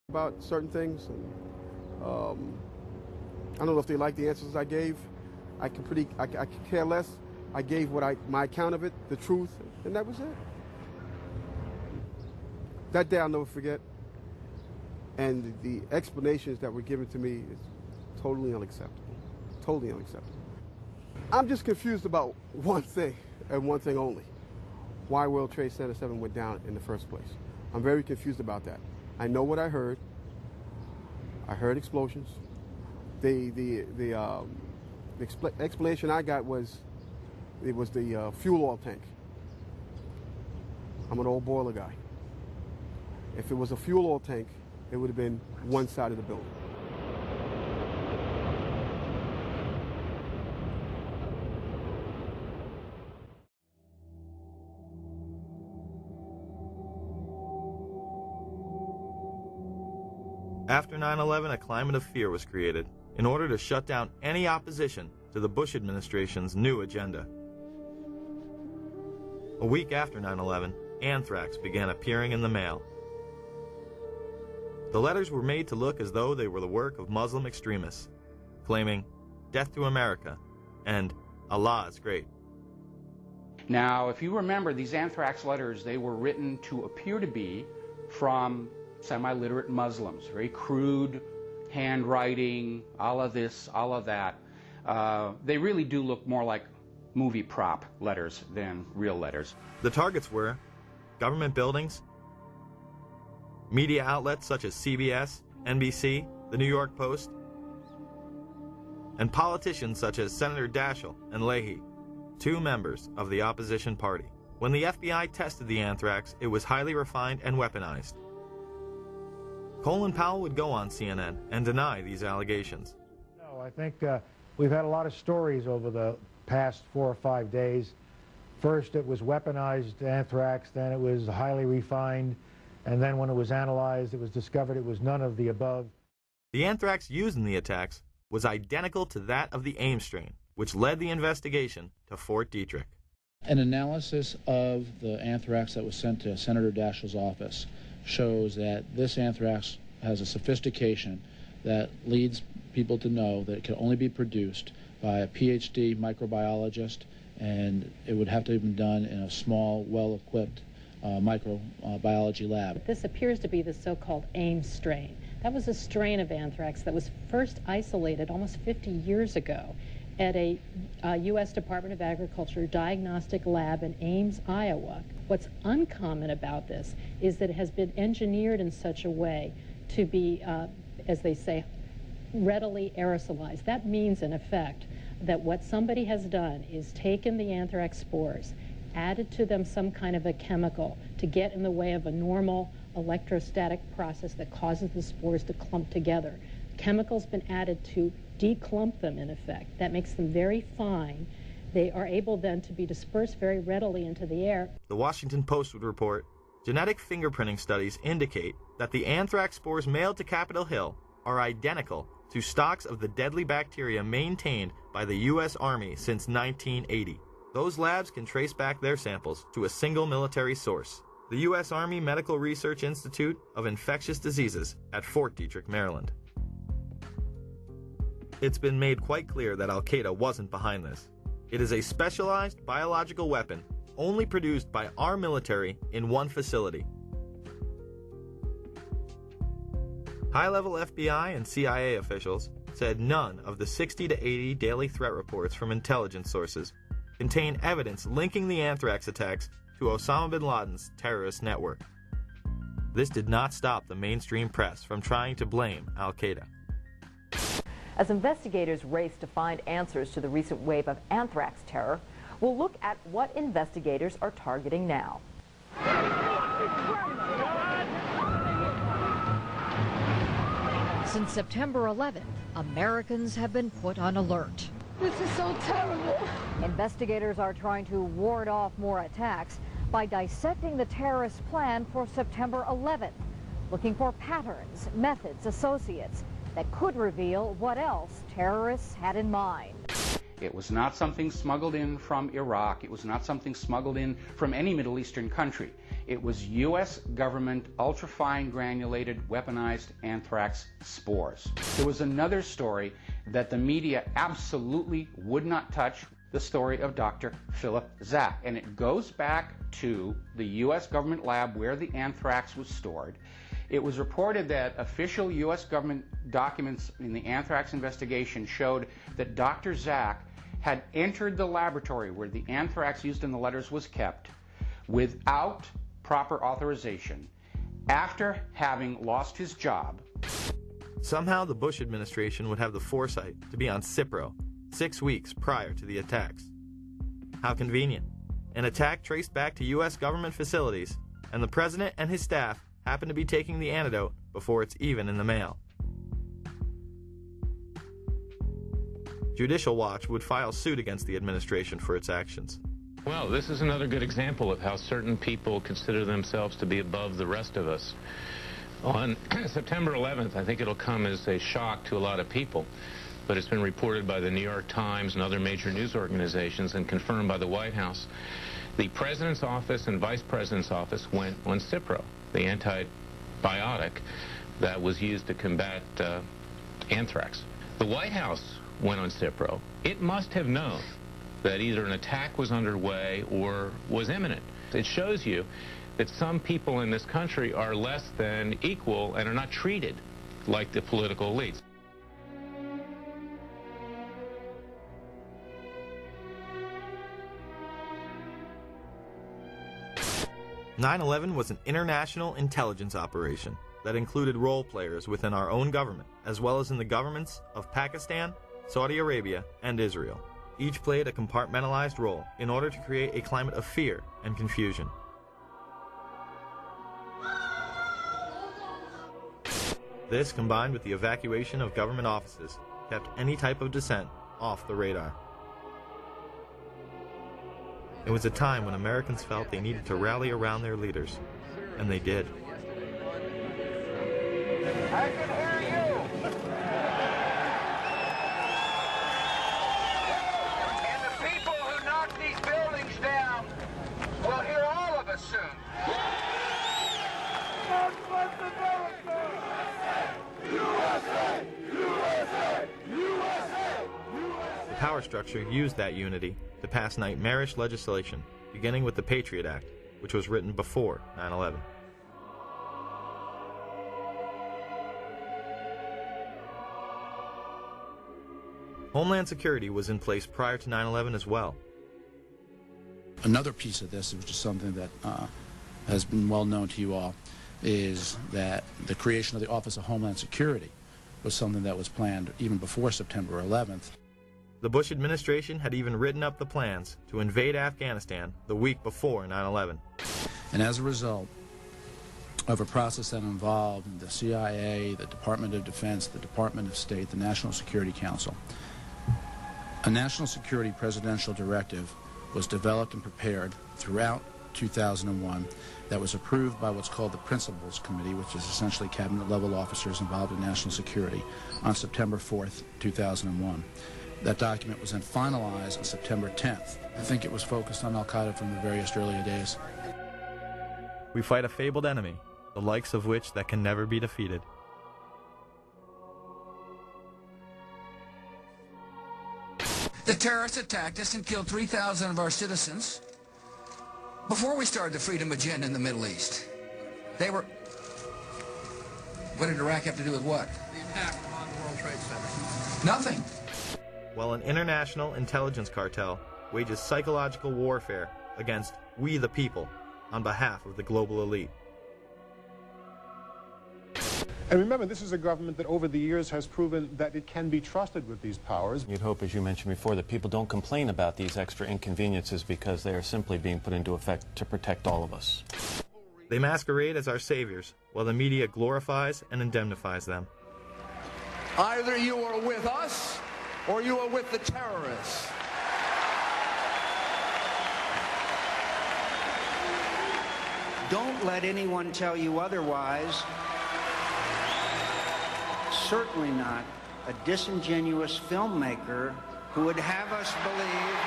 about certain things. And, I don't know if they like the answers I gave. I could care less. I gave my account of it, the truth, and that was it. That day I'll never forget. And the explanations that were given to me is totally unacceptable. Totally unacceptable. I'm just confused about one thing, and one thing only. Why World Trade Center 7 went down in the first place. I'm very confused about that. I know what I heard. I heard explosions. The explanation I got was it was the fuel oil tank. I'm an old boiler guy. If it was a fuel oil tank, it would have been one side of the building. After 9/11, a climate of fear was created in order to shut down any opposition to the Bush administration's new agenda. A week after 9/11, anthrax began appearing in the mail. The letters were made to look as though they were the work of Muslim extremists, claiming "Death to America" and "Allah is great." Now, if you remember, these anthrax letters, they were written to appear to be from semi-literate Muslims, very crude handwriting, all of this, all of that. They really do look more like movie prop letters than real letters. The targets were government buildings, media outlets such as CBS, NBC, the New York Post, and politicians such as Senator Daschle and Leahy, two members of the opposition party. When the FBI tested the anthrax, it was highly refined and weaponized. Colin Powell would go on CNN and deny these allegations. No, I think we've had a lot of stories over the past 4 or 5 days. First it was weaponized anthrax, then it was highly refined, and then when it was analyzed, it was discovered it was none of the above. The anthrax used in the attacks was identical to that of the Ames strain, which led the investigation to Fort Detrick. An analysis of the anthrax that was sent to Senator Daschle's office shows that this anthrax has a sophistication that leads people to know that it can only be produced by a PhD microbiologist, and it would have to have been done in a small, well-equipped microbiology lab. This appears to be the so-called Ames strain. That was a strain of anthrax that was first isolated almost 50 years ago at a U.S. Department of Agriculture diagnostic lab in Ames, Iowa. What's uncommon about this is that it has been engineered in such a way to be, as they say, readily aerosolized. That means, in effect, that what somebody has done is taken the anthrax spores, added to them some kind of a chemical to get in the way of a normal electrostatic process that causes the spores to clump together. Chemical's been added to declump them, in effect. That makes them very fine. They are able then to be dispersed very readily into the air. The Washington Post would report, genetic fingerprinting studies indicate that the anthrax spores mailed to Capitol Hill are identical to stocks of the deadly bacteria maintained by the U.S. Army since 1980. Those labs can trace back their samples to a single military source, the U.S. Army Medical Research Institute of Infectious Diseases at Fort Detrick, Maryland. It's been made quite clear that Al-Qaeda wasn't behind this. It is a specialized biological weapon only produced by our military in one facility. High-level FBI and CIA officials said none of the 60 to 80 daily threat reports from intelligence sources contain evidence linking the anthrax attacks to Osama bin Laden's terrorist network. This did not stop the mainstream press from trying to blame Al-Qaeda. As investigators race to find answers to the recent wave of anthrax terror, we'll look at what investigators are targeting now. Since September 11th, Americans have been put on alert. This is so terrible. Investigators are trying to ward off more attacks by dissecting the terrorist plan for September 11th, looking for patterns, methods, associates that could reveal what else terrorists had in mind. It was not something smuggled in from Iraq. It was not something smuggled in from any Middle Eastern country. It was U.S. government ultrafine granulated weaponized anthrax spores. There was another story that the media absolutely would not touch, the story of Dr. Philip Zach. And it goes back to the U.S. government lab where the anthrax was stored. It was reported that official U.S. government documents in the anthrax investigation showed that Dr. Zach had entered the laboratory where the anthrax used in the letters was kept without proper authorization after having lost his job. Somehow the Bush administration would have the foresight to be on Cipro 6 weeks prior to the attacks. How convenient. An attack traced back to U.S. government facilities, and the president and his staff happen to be taking the antidote before it's even in the mail. Judicial Watch would file suit against the administration for its actions. Well, this is another good example of how certain people consider themselves to be above the rest of us. On September 11th, I think it'll come as a shock to a lot of people, but it's been reported by the New York Times and other major news organizations and confirmed by the White House. The President's office and Vice President's office went on Cipro, the antibiotic that was used to combat anthrax. The White House went on Cipro. It must have known that either an attack was underway or was imminent. It shows you that some people in this country are less than equal and are not treated like the political elites. "9/11 was an international intelligence operation that included role players within our own government, as well as in the governments of Pakistan, Saudi Arabia, and Israel. Each played a compartmentalized role in order to create a climate of fear and confusion. This, combined with the evacuation of government offices, kept any type of dissent off the radar. It was a time when Americans felt they needed to rally around their leaders, and they did. I can hear you! And the people who knock these buildings down will hear all of us soon. God bless America! USA! USA! USA! The power structure used that unity to pass nightmarish legislation, beginning with the Patriot Act, which was written before 9/11. Homeland Security was in place prior to 9/11 as well. Another piece of this, which is something that has been well known to you all, is that the creation of the Office of Homeland Security was something that was planned even before September 11th. The Bush administration had even written up the plans to invade Afghanistan the week before 9/11. And as a result of a process that involved the CIA, the Department of Defense, the Department of State, the National Security Council, a national security presidential directive was developed and prepared throughout 2001 that was approved by what's called the Principals Committee, which is essentially cabinet-level officers involved in national security, on September 4th, 2001. That document was then finalized on September 10th. I think it was focused on al-Qaeda from the various earlier days. We fight a fabled enemy, the likes of which that can never be defeated. The terrorists attacked us and killed 3,000 of our citizens before we started the freedom agenda in the Middle East. They were... What did Iraq have to do with what? The attack on the World Trade Center. Nothing. While an international intelligence cartel wages psychological warfare against we the people on behalf of the global elite. And remember, this is a government that over the years has proven that it can be trusted with these powers. You'd hope, as you mentioned before, that people don't complain about these extra inconveniences because they are simply being put into effect to protect all of us. They masquerade as our saviors, while the media glorifies and indemnifies them. Either you are with us, or you are with the terrorists. Don't let anyone tell you otherwise. Certainly not a disingenuous filmmaker who would have us believe